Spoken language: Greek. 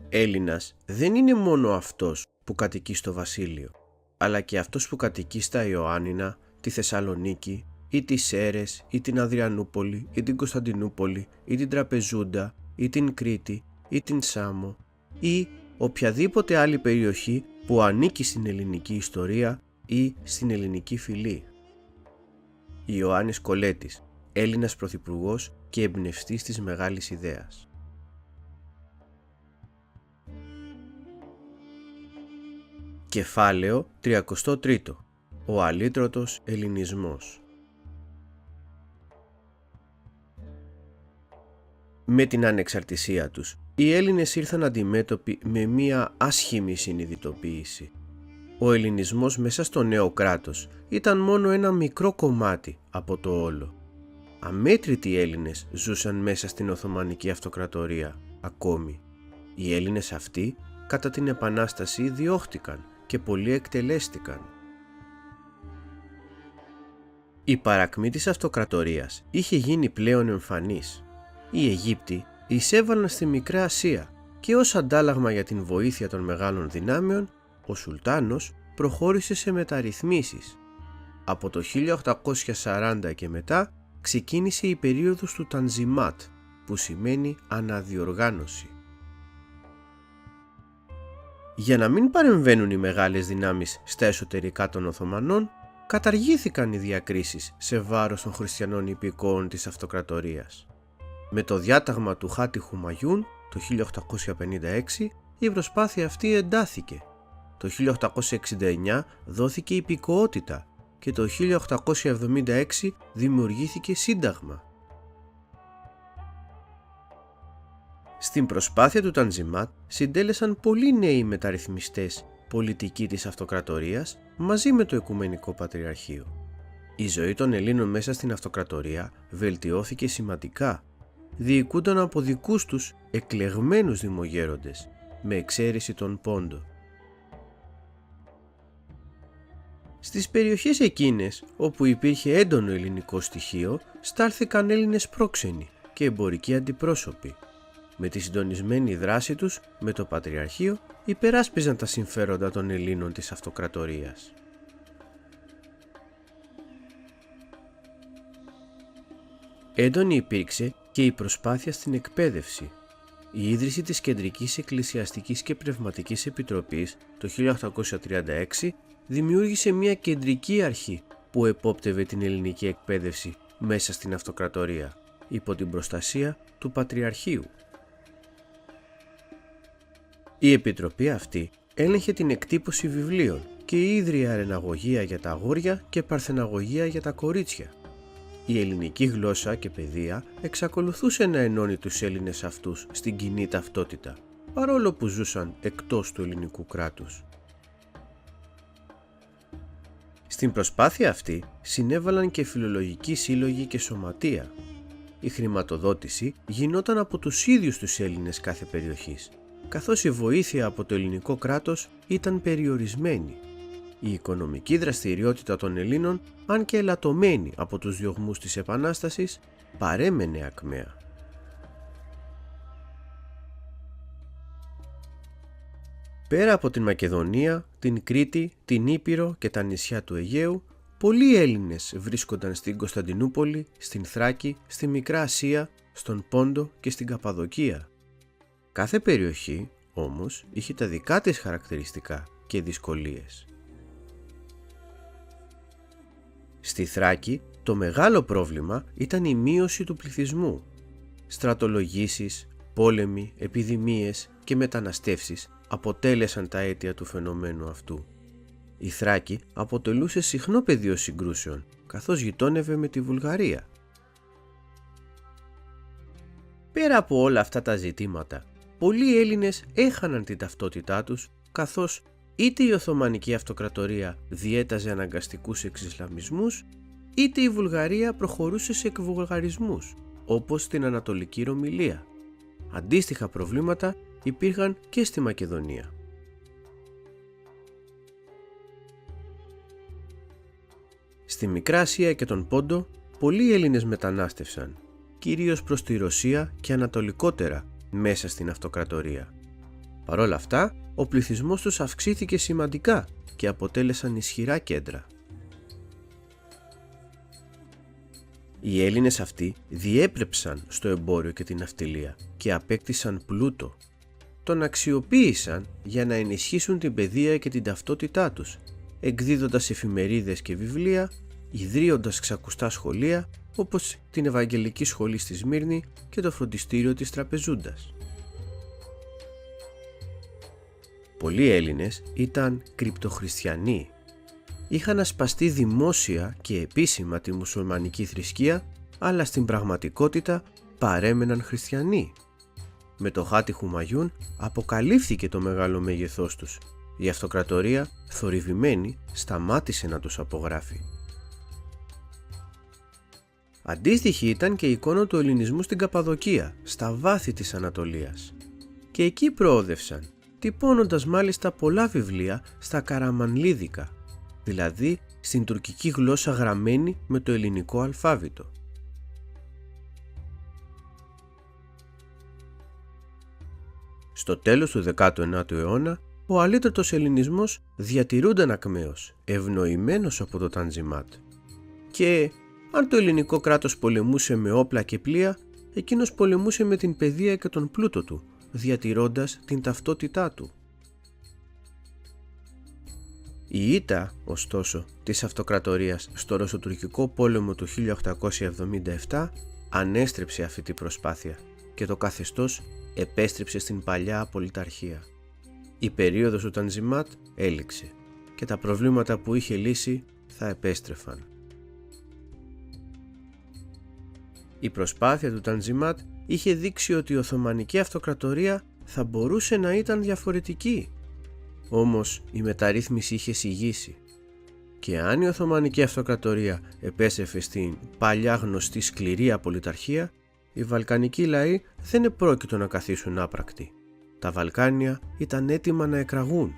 Έλληνας δεν είναι μόνο αυτός που κατοικεί στο Βασίλειο, αλλά και αυτός που κατοικεί στα Ιωάννινα, τη Θεσσαλονίκη ή τις Σέρρες ή την Αδριανούπολη ή την Κωνσταντινούπολη ή την Τραπεζούντα ή την Κρήτη ή την Σάμο ή οποιαδήποτε άλλη περιοχή που ανήκει στην ελληνική ιστορία ή στην ελληνική φυλή. Ιωάννης Κολέτης, Έλληνας πρωθυπουργός και εμπνευστής της μεγάλης ιδέας. Κεφάλαιο 33. Ο αλήτρωτος ελληνισμός. Με την ανεξαρτησία τους, οι Έλληνες ήρθαν αντιμέτωποι με μία άσχημη συνειδητοποίηση. Ο ελληνισμός μέσα στο νέο κράτος ήταν μόνο ένα μικρό κομμάτι από το όλο. Αμέτρητοι Έλληνες ζούσαν μέσα στην Οθωμανική Αυτοκρατορία ακόμη. Οι Έλληνες αυτοί κατά την Επανάσταση διώχτηκαν και πολλοί εκτελέστηκαν. Η παρακμή της Αυτοκρατορίας είχε γίνει πλέον εμφανής. Οι Αιγύπτιοι εισέβαλαν στη Μικρά Ασία και ως αντάλλαγμα για την βοήθεια των μεγάλων δυνάμεων, ο Σουλτάνος προχώρησε σε μεταρρυθμίσεις. Από το 1840 και μετά ξεκίνησε η περίοδος του Τανζιμάτ, που σημαίνει αναδιοργάνωση. Για να μην παρεμβαίνουν οι μεγάλες δυνάμεις στα εσωτερικά των Οθωμανών, καταργήθηκαν οι διακρίσεις σε βάρος των χριστιανών υπηκόων της Αυτοκρατορίας. Με το διάταγμα του Χάτι Χουμαγιούν το 1856 η προσπάθεια αυτή εντάθηκε. Το 1869 δόθηκε υπηκοότητα και το 1876 δημιουργήθηκε σύνταγμα. Στην προσπάθεια του Τανζιμάτ συντέλεσαν πολλοί νέοι μεταρρυθμιστές πολιτικοί της Αυτοκρατορίας μαζί με το Οικουμενικό Πατριαρχείο. Η ζωή των Ελλήνων μέσα στην Αυτοκρατορία βελτιώθηκε σημαντικά. Διοικούνταν από δικούς τους εκλεγμένους δημογέροντες, με εξαίρεση τον Πόντο. Στις περιοχές εκείνες όπου υπήρχε έντονο ελληνικό στοιχείο, στάλθηκαν Έλληνες πρόξενοι και εμπορικοί αντιπρόσωποι. Με τη συντονισμένη δράση τους με το Πατριαρχείο υπεράσπιζαν τα συμφέροντα των Ελλήνων της Αυτοκρατορίας. Έντονη υπήρξε και η προσπάθεια στην εκπαίδευση. Η ίδρυση της Κεντρικής Εκκλησιαστικής και Πνευματικής Επιτροπής το 1836 δημιούργησε μια κεντρική αρχή που επόπτευε την ελληνική εκπαίδευση μέσα στην Αυτοκρατορία, υπό την προστασία του Πατριαρχείου. Η Επιτροπή αυτή έλεγχε την εκτύπωση βιβλίων και ίδρυε αρεναγωγεία για τα αγόρια και παρθεναγωγεία για τα κορίτσια. Η ελληνική γλώσσα και παιδεία εξακολουθούσε να ενώνει τους Έλληνες αυτούς στην κοινή ταυτότητα, παρόλο που ζούσαν εκτός του ελληνικού κράτους. Στην προσπάθεια αυτή συνέβαλαν και φιλολογικοί σύλλογοι και σωματεία. Η χρηματοδότηση γινόταν από τους ίδιους τους Έλληνες κάθε περιοχής, καθώς η βοήθεια από το ελληνικό κράτος ήταν περιορισμένη. Η οικονομική δραστηριότητα των Ελλήνων, αν και ελαττωμένη από τους διωγμούς της Επανάστασης, παρέμενε ακμαία. Πέρα από την Μακεδονία, την Κρήτη, την Ήπειρο και τα νησιά του Αιγαίου, πολλοί Έλληνες βρίσκονταν στην Κωνσταντινούπολη, στην Θράκη, στη Μικρά Ασία, στον Πόντο και στην Καπαδοκία. Κάθε περιοχή, όμως, είχε τα δικά της χαρακτηριστικά και δυσκολίες. Στη Θράκη, το μεγάλο πρόβλημα ήταν η μείωση του πληθυσμού. Στρατολογήσεις, πόλεμοι, επιδημίες και μεταναστεύσεις αποτέλεσαν τα αίτια του φαινομένου αυτού. Η Θράκη αποτελούσε συχνό πεδίο συγκρούσεων, καθώς γειτόνευε με τη Βουλγαρία. Πέρα από όλα αυτά τα ζητήματα, πολλοί Έλληνες έχαναν την ταυτότητά τους, καθώς είτε η Οθωμανική Αυτοκρατορία διέταζε αναγκαστικούς εξισλαμισμούς, είτε η Βουλγαρία προχωρούσε σε εκβουλγαρισμούς, όπως στην Ανατολική Ρωμυλία. Αντίστοιχα προβλήματα υπήρχαν και στη Μακεδονία. Στη Μικρά Ασία και τον Πόντο, πολλοί Έλληνες μετανάστευσαν, κυρίως προς τη Ρωσία και ανατολικότερα μέσα στην Αυτοκρατορία. Παρ' όλα αυτά, ο πληθυσμός τους αυξήθηκε σημαντικά και αποτέλεσαν ισχυρά κέντρα. Οι Έλληνες αυτοί διέπρεψαν στο εμπόριο και την ναυτιλία και απέκτησαν πλούτο. Τον αξιοποίησαν για να ενισχύσουν την παιδεία και την ταυτότητά τους, εκδίδοντας εφημερίδες και βιβλία, ιδρύοντας ξακουστά σχολεία όπως την Ευαγγελική Σχολή στη Σμύρνη και το φροντιστήριο της Τραπεζούντας. Πολλοί Έλληνες ήταν κρυπτοχριστιανοί. Είχαν ασπαστεί δημόσια και επίσημα τη μουσουλμανική θρησκεία, αλλά στην πραγματικότητα παρέμεναν χριστιανοί. Με το χάτι Χουμαγιούν αποκαλύφθηκε το μεγάλο μέγεθός τους. Η αυτοκρατορία, θορυβημένη, σταμάτησε να τους απογράφει. Αντίστοιχη ήταν και η εικόνα του ελληνισμού στην Καπαδοκία, στα βάθη της Ανατολίας. Και εκεί προόδευσαν, τυπώνοντας μάλιστα πολλά βιβλία στα καραμανλίδικα, δηλαδή στην τουρκική γλώσσα γραμμένη με το ελληνικό αλφάβητο. Στο τέλος του 19ου αιώνα, ο αλήτρωτος ελληνισμός διατηρούνταν ακμαίως, ευνοημένος από το Τανζιμάτ. Και αν το ελληνικό κράτος πολεμούσε με όπλα και πλοία, εκείνος πολεμούσε με την παιδεία και τον πλούτο του, διατηρώντας την ταυτότητά του. Η ήττα, ωστόσο, της αυτοκρατορίας στο Ρωσοτουρκικό πόλεμο του 1877 ανέστρεψε αυτή την προσπάθεια και το καθεστώς επέστρεψε στην παλιά απολυταρχία. Η περίοδος του Τανζιμάτ έληξε και τα προβλήματα που είχε λύσει θα επέστρεφαν. Η προσπάθεια του Τανζιμάτ είχε δείξει ότι η Οθωμανική Αυτοκρατορία θα μπορούσε να ήταν διαφορετική. Όμως η μεταρρύθμιση είχε συγγύσει και αν η Οθωμανική Αυτοκρατορία επέστρεφε στην παλιά γνωστή σκληρή απολυταρχία, οι βαλκανικοί λαοί δεν επρόκειτο να καθίσουν άπρακτοι. Τα Βαλκάνια ήταν έτοιμα να εκραγούν.